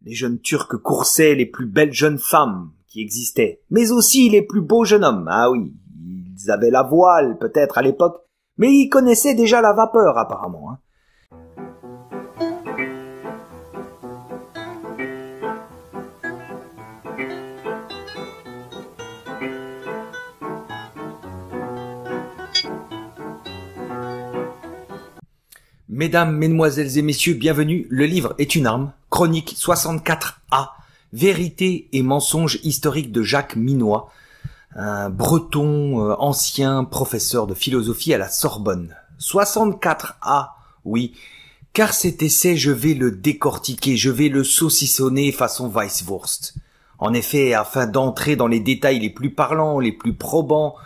Les jeunes Turcs coursaient les plus belles jeunes femmes qui existaient, mais aussi les plus beaux jeunes hommes. Ah oui, ils avaient la voile peut-être à l'époque, mais ils connaissaient déjà la vapeur apparemment. Mesdames, mesdemoiselles et messieurs, bienvenue. Le livre est une arme. Chronique 64A. Vérité et mensonges historiques de Jacques Minois, un breton ancien professeur de philosophie à la Sorbonne. 64A, oui, car cet essai, je vais le décortiquer, je vais le saucissonner façon Weisswurst. En effet, afin d'entrer dans les détails les plus parlants, les plus probants,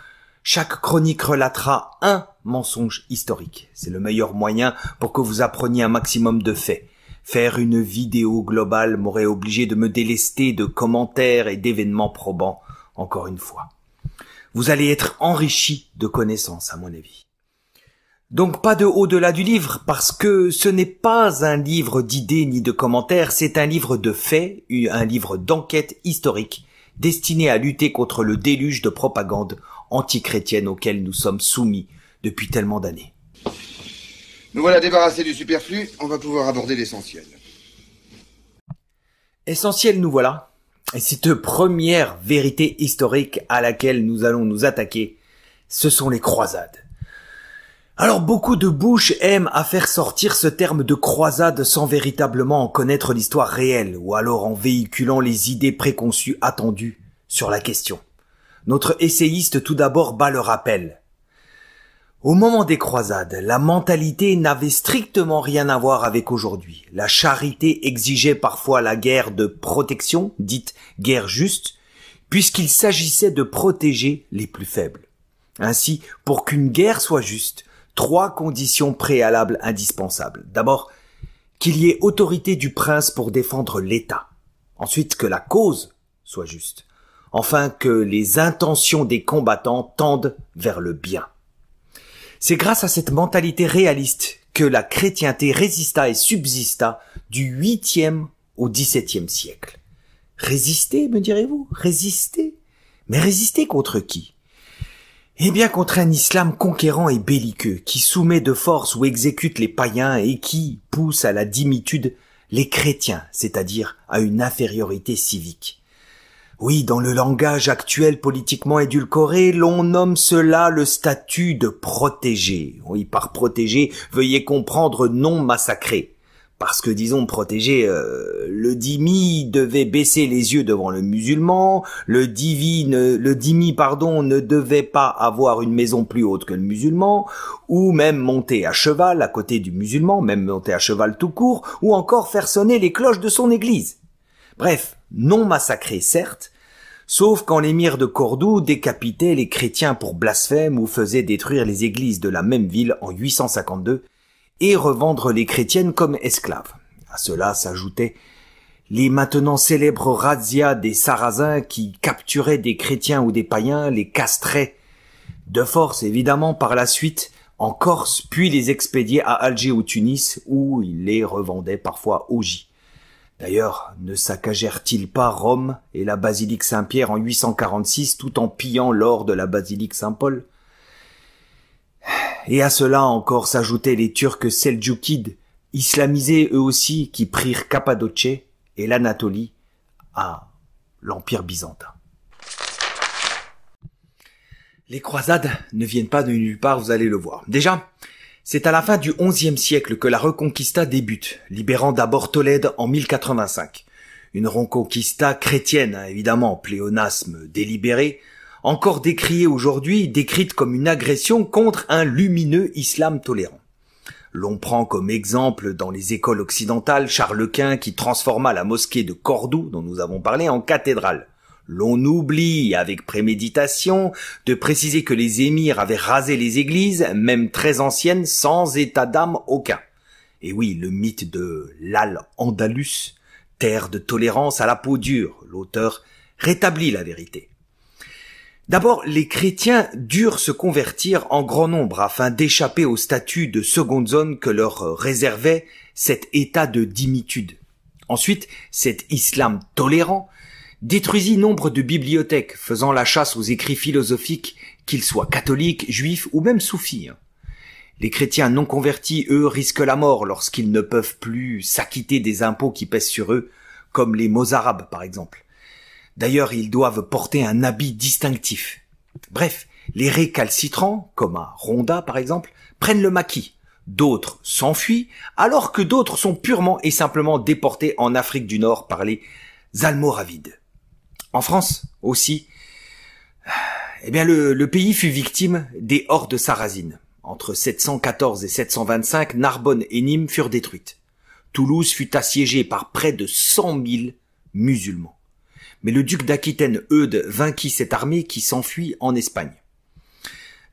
chaque chronique relatera un mensonge historique. C'est le meilleur moyen pour que vous appreniez un maximum de faits. Faire une vidéo globale m'aurait obligé de me délester de commentaires et d'événements probants, encore une fois. Vous allez être enrichis de connaissances, à mon avis. Donc pas de au-delà du livre, parce que ce n'est pas un livre d'idées ni de commentaires, c'est un livre de faits, un livre d'enquête historique, destiné à lutter contre le déluge de propagande antichrétienne auquel nous sommes soumis depuis tellement d'années. Nous voilà débarrassés du superflu, on va pouvoir aborder l'essentiel. Essentiel, nous voilà. Et cette première vérité historique à laquelle nous allons nous attaquer, ce sont les croisades. Alors beaucoup de bouches aiment à faire sortir ce terme de croisade sans véritablement en connaître l'histoire réelle, ou alors en véhiculant les idées préconçues attendues sur la question. Notre essayiste tout d'abord bat le rappel. Au moment des croisades, la mentalité n'avait strictement rien à voir avec aujourd'hui. La charité exigeait parfois la guerre de protection, dite guerre juste, puisqu'il s'agissait de protéger les plus faibles. Ainsi, pour qu'une guerre soit juste, 3 conditions préalables indispensables. D'abord, qu'il y ait autorité du prince pour défendre l'État. Ensuite, que la cause soit juste. Enfin, que les intentions des combattants tendent vers le bien. C'est grâce à cette mentalité réaliste que la chrétienté résista et subsista du 8e au 17e siècle. Résister, me direz-vous? Résister? Mais résister contre qui? Eh bien contre un islam conquérant et belliqueux, qui soumet de force ou exécute les païens et qui pousse à la dimitude les chrétiens, c'est-à-dire à une infériorité civique. Oui, dans le langage actuel politiquement édulcoré, l'on nomme cela le statut de protégé. Oui, par protégé, veuillez comprendre non massacré. Parce que, disons, protégé, le dhimmi devait baisser les yeux devant le musulman, le dhimmi, ne devait pas avoir une maison plus haute que le musulman, ou même monter à cheval à côté du musulman, même monter à cheval tout court, ou encore faire sonner les cloches de son église. Bref, non massacré, certes, sauf quand l'émir de Cordoue décapitait les chrétiens pour blasphème ou faisait détruire les églises de la même ville en 852 et revendre les chrétiennes comme esclaves. À cela s'ajoutaient les maintenant célèbres razzias des Sarrasins qui capturaient des chrétiens ou des païens, les castraient de force évidemment par la suite en Corse, puis les expédiaient à Alger ou Tunis où ils les revendaient parfois au J. D'ailleurs, ne saccagèrent-ils pas Rome et la basilique Saint-Pierre en 846 tout en pillant l'or de la basilique Saint-Paul? Et à cela encore s'ajoutaient les Turcs seldjoukides, islamisés eux aussi, qui prirent Cappadoce et l'Anatolie à l'Empire byzantin. Les croisades ne viennent pas de nulle part, vous allez le voir. Déjà, c'est à la fin du XIe siècle que la Reconquista débute, libérant d'abord Tolède en 1085. Une Reconquista chrétienne, évidemment, pléonasme délibéré, encore décriée aujourd'hui, décrite comme une agression contre un lumineux islam tolérant. L'on prend comme exemple dans les écoles occidentales Charles Quint qui transforma la mosquée de Cordoue, dont nous avons parlé, en cathédrale. L'on oublie, avec préméditation, de préciser que les émirs avaient rasé les églises, même très anciennes, sans état d'âme aucun. Et oui, le mythe de l'Al-Andalus, terre de tolérance à la peau dure, l'auteur rétablit la vérité. D'abord, les chrétiens durent se convertir en grand nombre afin d'échapper au statut de seconde zone que leur réservait cet état de dhimmitude. Ensuite, cet islam tolérant détruisit nombre de bibliothèques, faisant la chasse aux écrits philosophiques, qu'ils soient catholiques, juifs ou même soufis. Les chrétiens non convertis, eux, risquent la mort lorsqu'ils ne peuvent plus s'acquitter des impôts qui pèsent sur eux, comme les mozarabes par exemple. D'ailleurs, ils doivent porter un habit distinctif. Bref, les récalcitrants, comme à Ronda par exemple, prennent le maquis. D'autres s'enfuient, alors que d'autres sont purement et simplement déportés en Afrique du Nord par les Almoravides. En France aussi, le pays fut victime des hordes sarrasines. Entre 714 et 725, Narbonne et Nîmes furent détruites. Toulouse fut assiégée par près de 100 000 musulmans. Mais le duc d'Aquitaine, Eudes, vainquit cette armée qui s'enfuit en Espagne.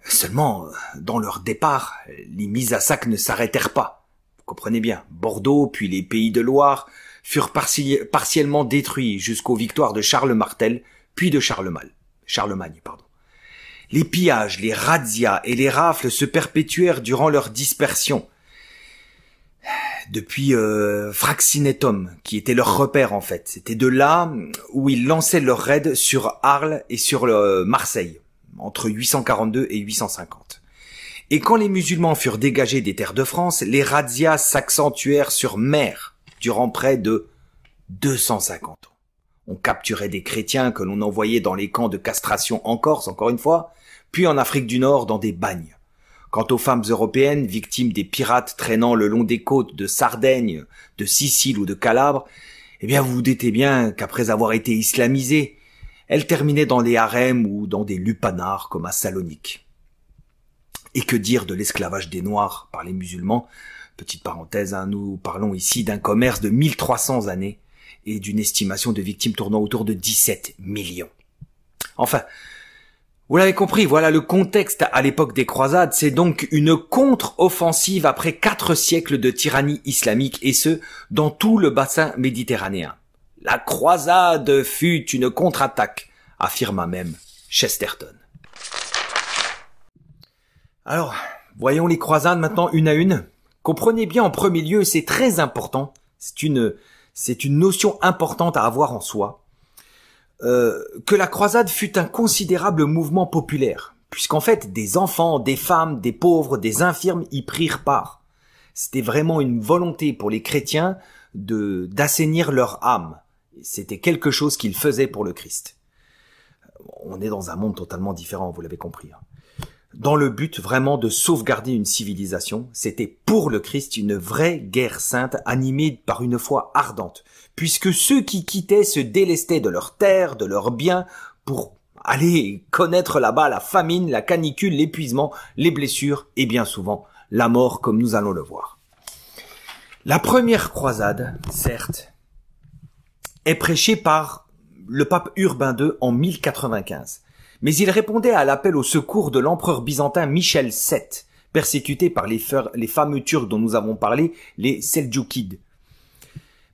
Seulement, dans leur départ, les mises à sac ne s'arrêtèrent pas. Vous comprenez bien, Bordeaux, puis les Pays de Loire, furent partiellement détruits jusqu'aux victoires de Charles Martel, puis de Charlemagne. Les pillages, les razzias et les rafles se perpétuèrent durant leur dispersion. Depuis Fraxinetum, qui était leur repère en fait. C'était de là où ils lançaient leurs raids sur Arles et sur Marseille, entre 842 et 850. Et quand les musulmans furent dégagés des terres de France, les razzias s'accentuèrent sur mer durant près de 250 ans. On capturait des chrétiens que l'on envoyait dans les camps de castration en Corse, encore une fois, puis en Afrique du Nord dans des bagnes. Quant aux femmes européennes, victimes des pirates traînant le long des côtes de Sardaigne, de Sicile ou de Calabre, vous vous doutez bien qu'après avoir été islamisées, elles terminaient dans des harems ou dans des lupanars comme à Salonique. Et que dire de l'esclavage des Noirs par les musulmans? Petite parenthèse, nous parlons ici d'un commerce de 1300 années et d'une estimation de victimes tournant autour de 17 millions. Enfin, vous l'avez compris, voilà le contexte à l'époque des croisades, c'est donc une contre-offensive après 4 siècles de tyrannie islamique, et ce, dans tout le bassin méditerranéen. La croisade fut une contre-attaque, affirma même Chesterton. Alors, voyons les croisades maintenant une à une. Comprenez bien en premier lieu, c'est très important, c'est une notion importante à avoir en soi, que la croisade fut un considérable mouvement populaire, puisqu'en fait des enfants, des femmes, des pauvres, des infirmes y prirent part. C'était vraiment une volonté pour les chrétiens d'assainir leur âme. C'était quelque chose qu'ils faisaient pour le Christ. On est dans un monde totalement différent, vous l'avez compris. Dans le but vraiment de sauvegarder une civilisation, c'était pour le Christ une vraie guerre sainte animée par une foi ardente, puisque ceux qui quittaient se délestaient de leurs terres, de leurs biens, pour aller connaître là-bas la famine, la canicule, l'épuisement, les blessures et bien souvent la mort, comme nous allons le voir. La première croisade, certes, est prêchée par le pape Urbain II en 1095. Mais il répondait à l'appel au secours de l'empereur byzantin Michel VII, persécuté par les fameux Turcs dont nous avons parlé, les Seldjoukides,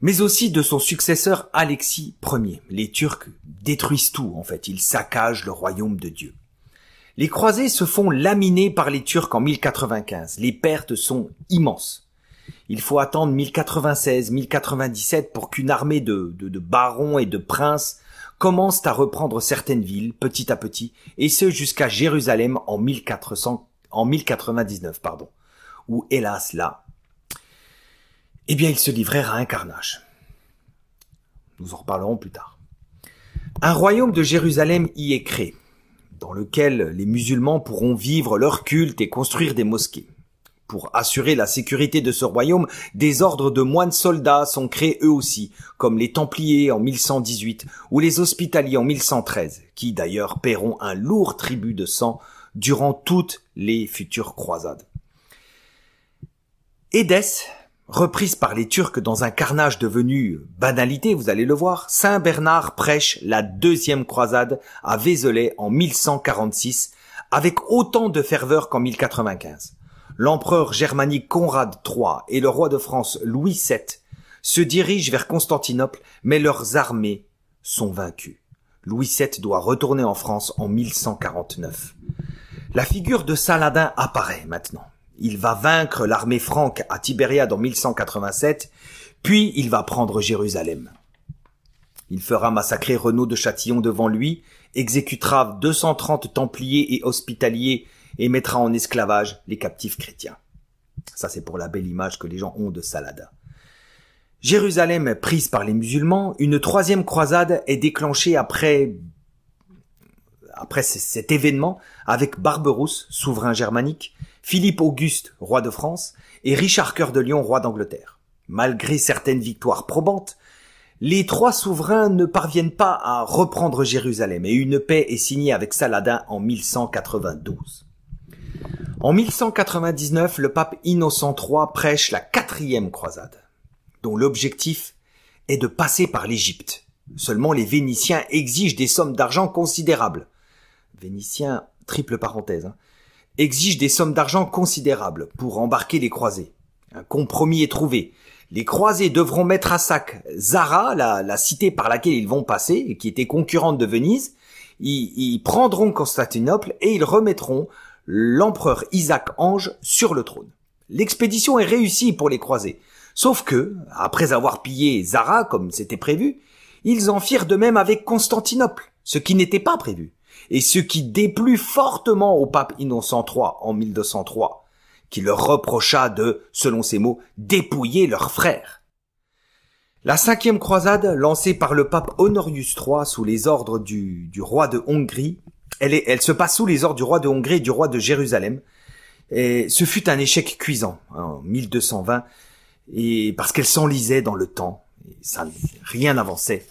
mais aussi de son successeur Alexis Ier. Les Turcs détruisent tout, en fait, ils saccagent le royaume de Dieu. Les croisés se font laminer par les Turcs en 1095, les pertes sont immenses. Il faut attendre 1096, 1097 pour qu'une armée de barons et de princes commencent à reprendre certaines villes petit à petit, et ce jusqu'à Jérusalem en 1099, où hélas là, ils se livrèrent à un carnage. Nous en reparlerons plus tard. Un royaume de Jérusalem y est créé, dans lequel les musulmans pourront vivre leur culte et construire des mosquées. Pour assurer la sécurité de ce royaume, des ordres de moines soldats sont créés eux aussi, comme les Templiers en 1118 ou les Hospitaliers en 1113, qui d'ailleurs paieront un lourd tribut de sang durant toutes les futures croisades. Édesse, reprise par les Turcs dans un carnage devenu banalité, vous allez le voir, Saint Bernard prêche la deuxième croisade à Vézelay en 1146, avec autant de ferveur qu'en 1095. L'empereur germanique Conrad III et le roi de France Louis VII se dirigent vers Constantinople, mais leurs armées sont vaincues. Louis VII doit retourner en France en 1149. La figure de Saladin apparaît maintenant. Il va vaincre l'armée franque à Tibériade en 1187, Puis il va prendre Jérusalem. Il fera massacrer Renaud de Châtillon devant lui, exécutera 230 templiers et hospitaliers et mettra en esclavage les captifs chrétiens. Ça, c'est pour la belle image que les gens ont de Saladin. Jérusalem prise par les musulmans, une troisième croisade est déclenchée après cet événement avec Barberousse, souverain germanique, Philippe Auguste, roi de France, et Richard Cœur de Lion, roi d'Angleterre. Malgré certaines victoires probantes, les trois souverains ne parviennent pas à reprendre Jérusalem et une paix est signée avec Saladin en 1192. En 1199, le pape Innocent III prêche la quatrième croisade, dont l'objectif est de passer par l'Égypte. Seulement les Vénitiens exigent des sommes d'argent considérables. Vénitiens, triple parenthèse, exigent des sommes d'argent considérables pour embarquer les croisés. Un compromis est trouvé. Les croisés devront mettre à sac Zara, la cité par laquelle ils vont passer, et qui était concurrente de Venise. Ils prendront Constantinople et ils remettront l'empereur Isaac Ange sur le trône. L'expédition est réussie pour les croisés. Sauf que, après avoir pillé Zara, comme c'était prévu, ils en firent de même avec Constantinople, ce qui n'était pas prévu, et ce qui déplut fortement au pape Innocent III en 1203, qui leur reprocha de, selon ses mots, dépouiller leurs frères. La cinquième croisade, lancée par le pape Honorius III sous les ordres du roi de Hongrie, elle se passe sous les ordres du roi de Hongrie et du roi de Jérusalem, et ce fut un échec cuisant, en 1220, et parce qu'elle s'enlisait dans le temps, et rien n'avançait.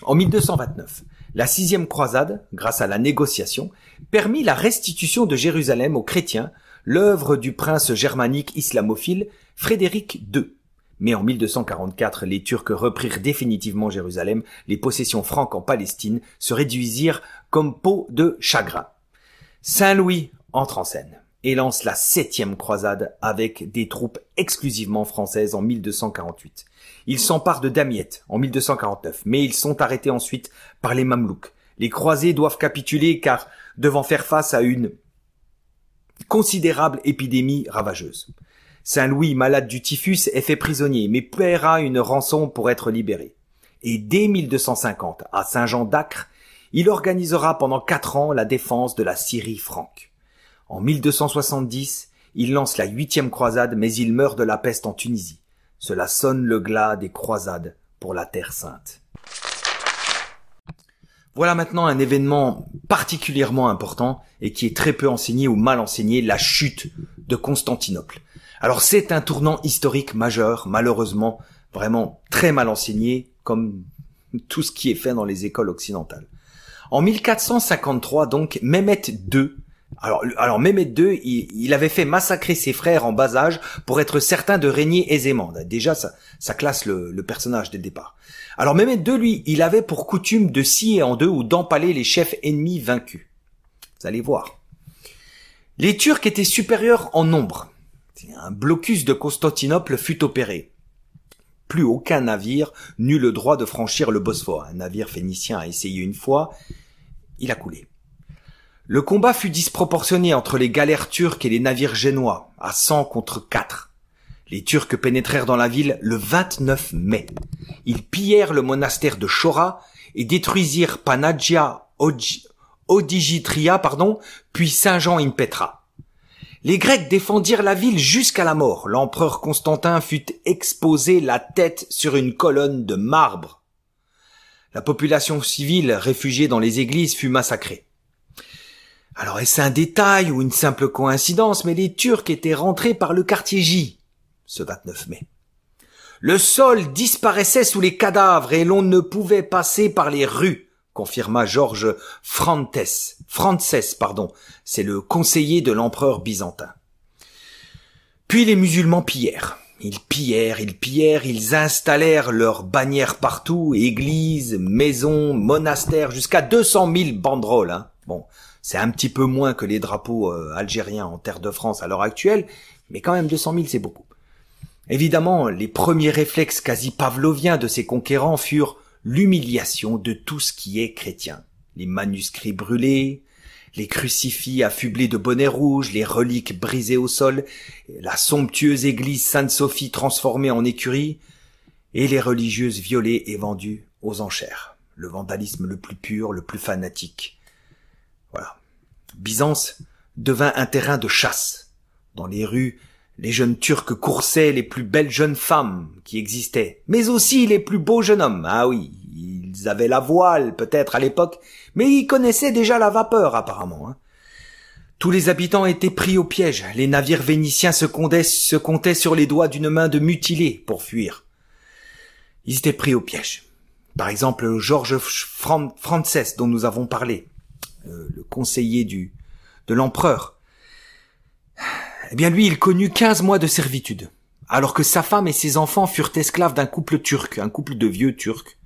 En 1229, la sixième croisade, grâce à la négociation, permit la restitution de Jérusalem aux chrétiens, l'œuvre du prince germanique islamophile Frédéric II. Mais en 1244, les Turcs reprirent définitivement Jérusalem, les possessions franques en Palestine se réduisirent comme peau de chagrin. Saint Louis entre en scène et lance la septième croisade avec des troupes exclusivement françaises en 1248. Ils s'emparent de Damiette en 1249, mais ils sont arrêtés ensuite par les Mamelouks. Les croisés doivent capituler car devant faire face à une considérable épidémie ravageuse. Saint Louis, malade du typhus, est fait prisonnier, mais paiera une rançon pour être libéré. Et dès 1250, à Saint-Jean d'Acre, il organisera pendant 4 ans la défense de la Syrie franque. En 1270, il lance la 8e croisade, mais il meurt de la peste en Tunisie. Cela sonne le glas des croisades pour la Terre Sainte. Voilà maintenant un événement particulièrement important et qui est très peu enseigné ou mal enseigné, la chute de Constantinople. Alors c'est un tournant historique majeur, malheureusement vraiment très mal enseigné, comme tout ce qui est fait dans les écoles occidentales. En 1453 donc, Mehmet II, alors Mehmet II, il avait fait massacrer ses frères en bas âge pour être certain de régner aisément. Déjà ça classe le personnage dès le départ. Alors Mehmet II, lui, il avait pour coutume de scier en deux ou d'empaler les chefs ennemis vaincus. Vous allez voir. Les Turcs étaient supérieurs en nombre. Un blocus de Constantinople fut opéré. Plus aucun navire n'eut le droit de franchir le Bosphore. Un navire phénicien a essayé une fois, il a coulé. Le combat fut disproportionné entre les galères turques et les navires génois, à 100 contre 4. Les Turcs pénétrèrent dans la ville le 29 mai. Ils pillèrent le monastère de Chora et détruisirent Panagia Odigitria, puis Saint-Jean in Petra. Les Grecs défendirent la ville jusqu'à la mort. L'empereur Constantin fut exposé la tête sur une colonne de marbre. La population civile réfugiée dans les églises fut massacrée. Alors est-ce un détail ou une simple coïncidence, mais les Turcs étaient rentrés par le quartier J, ce 29 mai. Le sol disparaissait sous les cadavres et l'on ne pouvait passer par les rues, confirma Georges Frances, c'est le conseiller de l'empereur byzantin. Puis les musulmans pillèrent. Ils pillèrent, ils installèrent leurs bannières partout, églises, maisons, monastères, jusqu'à 200 000 banderoles. Bon, c'est un petit peu moins que les drapeaux algériens en terre de France à l'heure actuelle, mais quand même 200 000 c'est beaucoup. Évidemment, les premiers réflexes quasi pavloviens de ces conquérants furent l'humiliation de tout ce qui est chrétien. Les manuscrits brûlés, les crucifix affublés de bonnets rouges, les reliques brisées au sol, la somptueuse église Sainte-Sophie transformée en écurie, et les religieuses violées et vendues aux enchères. Le vandalisme le plus pur, le plus fanatique. Voilà. Byzance devint un terrain de chasse. Dans les rues, les jeunes Turcs coursaient les plus belles jeunes femmes qui existaient, mais aussi les plus beaux jeunes hommes. Ah oui, ils avaient la voile peut-être à l'époque, mais ils connaissaient déjà la vapeur apparemment. Tous les habitants étaient pris au piège. Les navires vénitiens se comptaient sur les doigts d'une main de mutilés pour fuir. Ils étaient pris au piège. Par exemple, Georges Frances, dont nous avons parlé, le conseiller de l'empereur. Eh bien lui, il connut 15 mois de servitude, alors que sa femme et ses enfants furent esclaves d'un couple turc, un couple de vieux turcs,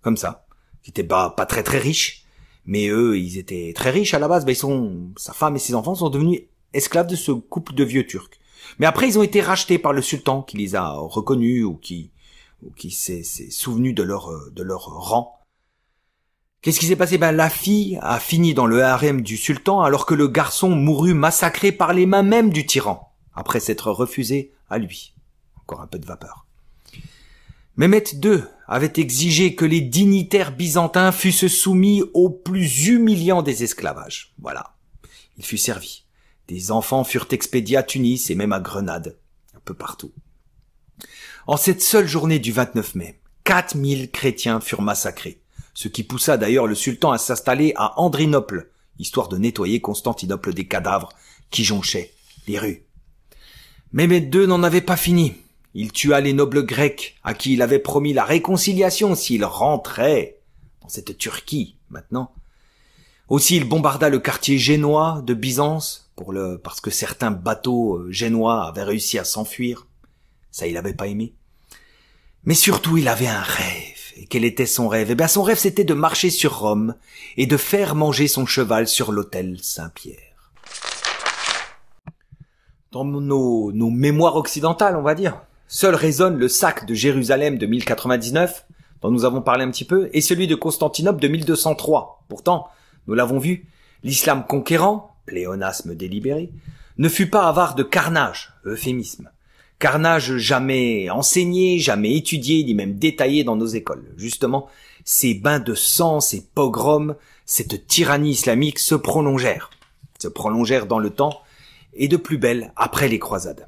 comme ça, qui étaient pas très très riches, mais eux, ils étaient très riches à la base. Sa femme et ses enfants sont devenus esclaves de ce couple de vieux turcs. Mais après, ils ont été rachetés par le sultan qui les a reconnus ou qui s'est souvenu de leur rang. Qu'est-ce qui s'est passé? La fille a fini dans le harem du sultan alors que le garçon mourut massacré par les mains même du tyran, après s'être refusé à lui. Encore un peu de vapeur. Mehmet II avait exigé que les dignitaires byzantins fussent soumis au plus humiliant des esclavages. Voilà. Il fut servi. Des enfants furent expédiés à Tunis et même à Grenade, un peu partout. En cette seule journée du 29 mai, 4000 chrétiens furent massacrés, ce qui poussa d'ailleurs le sultan à s'installer à Andrinople, histoire de nettoyer Constantinople des cadavres qui jonchaient les rues. Mehmet II n'en avait pas fini. Il tua les nobles grecs à qui il avait promis la réconciliation s'ils rentraient dans cette Turquie maintenant. Aussi, il bombarda le quartier génois de Byzance parce que certains bateaux génois avaient réussi à s'enfuir. Ça, il n'avait pas aimé. Mais surtout, il avait un rêve. Et quel était son rêve? Son rêve, c'était de marcher sur Rome et de faire manger son cheval sur l'autel Saint-Pierre. Dans nos mémoires occidentales, on va dire, seul résonne le sac de Jérusalem de 1099, dont nous avons parlé un petit peu, et celui de Constantinople de 1203. Pourtant, nous l'avons vu, l'islam conquérant, pléonasme délibéré, ne fut pas avare de carnage, euphémisme. Carnage jamais enseigné, jamais étudié, ni même détaillé dans nos écoles. Justement, ces bains de sang, ces pogroms, cette tyrannie islamique se prolongèrent dans le temps, et de plus belle après les croisades.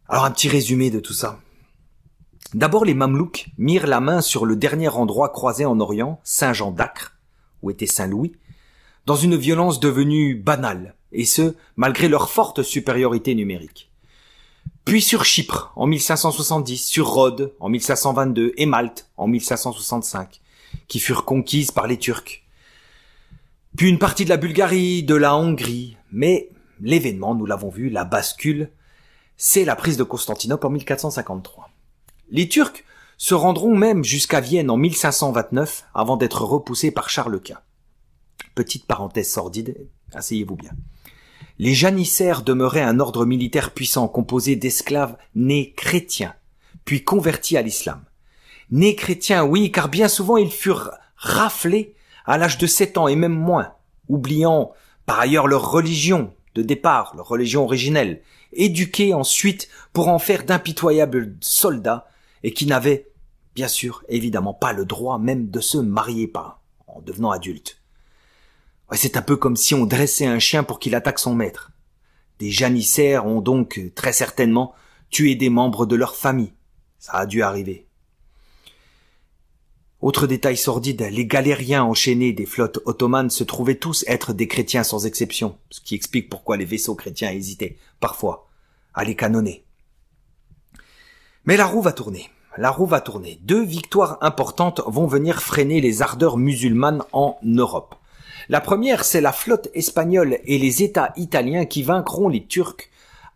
Alors un petit résumé de tout ça. D'abord, les Mamelouks mirent la main sur le dernier endroit croisé en Orient, Saint-Jean d'Acre, où était Saint-Louis, dans une violence devenue banale, et ce, malgré leur forte supériorité numérique. Puis sur Chypre, en 1570, sur Rhodes, en 1522, et Malte, en 1565, qui furent conquises par les Turcs. Puis une partie de la Bulgarie, de la Hongrie, mais l'événement, nous l'avons vu, la bascule, c'est la prise de Constantinople en 1453. Les Turcs se rendront même jusqu'à Vienne en 1529 avant d'être repoussés par Charles Quint. Petite parenthèse sordide, asseyez-vous bien. Les janissaires demeuraient un ordre militaire puissant composé d'esclaves nés chrétiens, puis convertis à l'islam. Nés chrétiens, oui, car bien souvent ils furent raflés à l'âge de 7 ans et même moins, oubliant par ailleurs leur religion de départ, leur religion originelle, éduqués ensuite pour en faire d'impitoyables soldats et qui n'avaient, bien sûr, évidemment pas le droit même de se marier en devenant adultes. Ouais, c'est un peu comme si on dressait un chien pour qu'il attaque son maître. Des janissaires ont donc très certainement tué des membres de leur famille. Ça a dû arriver. Autre détail sordide, les galériens enchaînés des flottes ottomanes se trouvaient tous être des chrétiens sans exception, ce qui explique pourquoi les vaisseaux chrétiens hésitaient, parfois, à les canonner. Mais la roue va tourner. Deux victoires importantes vont venir freiner les ardeurs musulmanes en Europe. La première, c'est la flotte espagnole et les États italiens qui vaincront les Turcs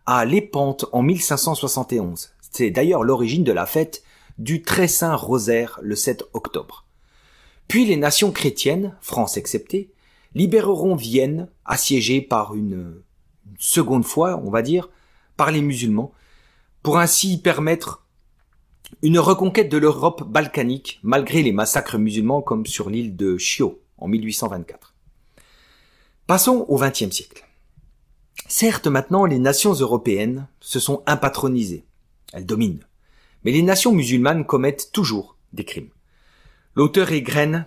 à Lépante en 1571. C'est d'ailleurs l'origine de la fête du Très Saint Rosaire le 7 octobre. Puis les nations chrétiennes, France exceptée, libéreront Vienne, assiégée par une seconde fois, on va dire, par les musulmans, pour ainsi permettre une reconquête de l'Europe balkanique, malgré les massacres musulmans comme sur l'île de Chio en 1824. Passons au XXe siècle. Certes, maintenant, les nations européennes se sont impatronisées. Elles dominent. Mais les nations musulmanes commettent toujours des crimes. L'auteur égrène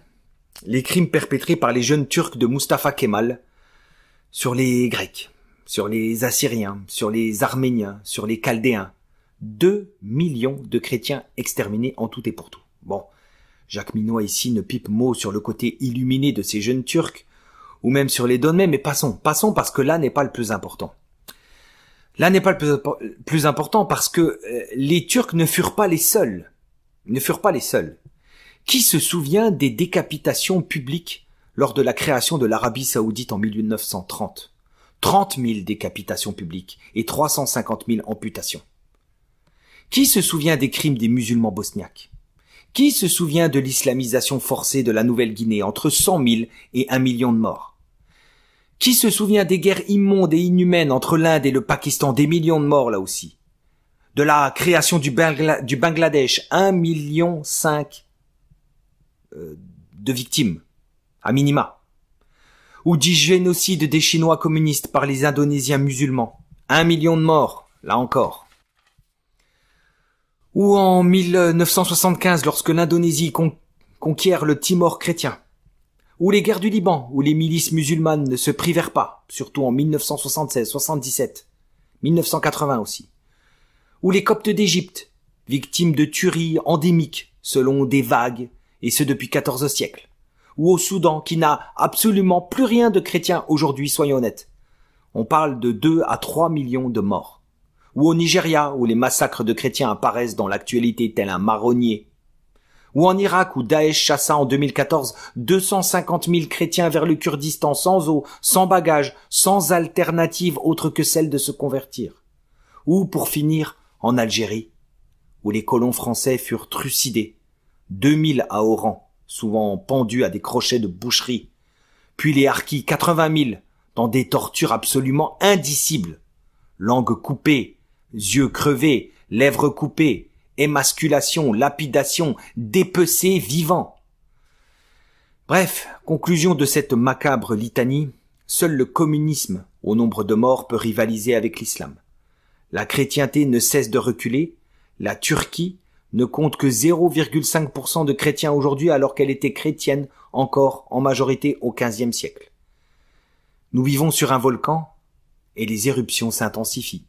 les crimes perpétrés par les jeunes Turcs de Mustafa Kemal sur les Grecs, sur les Assyriens, sur les Arméniens, sur les Chaldéens. 2 millions de chrétiens exterminés en tout et pour tout. Bon, Jacques Minois ici ne pipe mot sur le côté illuminé de ces jeunes Turcs, ou même sur les Donnais, mais passons parce que là n'est pas le plus important. Là n'est pas le plus important parce que les Turcs ne furent pas les seuls. Qui se souvient des décapitations publiques lors de la création de l'Arabie Saoudite en 1930 ? 30 000 décapitations publiques et 350 000 amputations. Qui se souvient des crimes des musulmans bosniaques ? Qui se souvient de l'islamisation forcée de la Nouvelle-Guinée entre 100 000 et 1 million de morts ? Qui se souvient des guerres immondes et inhumaines entre l'Inde et le Pakistan, des millions de morts là aussi ? De la création du Bangladesh, 1,5 million de victimes, à minima. Ou du génocide des Chinois communistes par les Indonésiens musulmans, 1 million de morts, là encore. Ou en 1975, lorsque l'Indonésie conquiert le Timor chrétien. Ou les guerres du Liban, où les milices musulmanes ne se privèrent pas, surtout en 1976, 77, 1980 aussi. Ou les Coptes d'Égypte, victimes de tueries endémiques, selon des vagues, et ce depuis 14 siècles. Ou au Soudan, qui n'a absolument plus rien de chrétien aujourd'hui, soyons honnêtes. On parle de 2 à 3 millions de morts. Ou au Nigeria, où les massacres de chrétiens apparaissent dans l'actualité tel un marronnier. Ou en Irak, où Daesh chassa en 2014 250 000 chrétiens vers le Kurdistan sans eau, sans bagages, sans alternative autre que celle de se convertir. Ou, pour finir, en Algérie, où les colons français furent trucidés, 2000 à Oran, souvent pendus à des crochets de boucherie, puis les harkis, 80 000, dans des tortures absolument indicibles, langue coupée, yeux crevés, lèvres coupées, émasculation, lapidation, dépecés vivants. Bref, conclusion de cette macabre litanie, seul le communisme, au nombre de morts, peut rivaliser avec l'islam. La chrétienté ne cesse de reculer, la Turquie ne compte que 0,5% de chrétiens aujourd'hui alors qu'elle était chrétienne encore en majorité au XVe siècle. Nous vivons sur un volcan et les éruptions s'intensifient.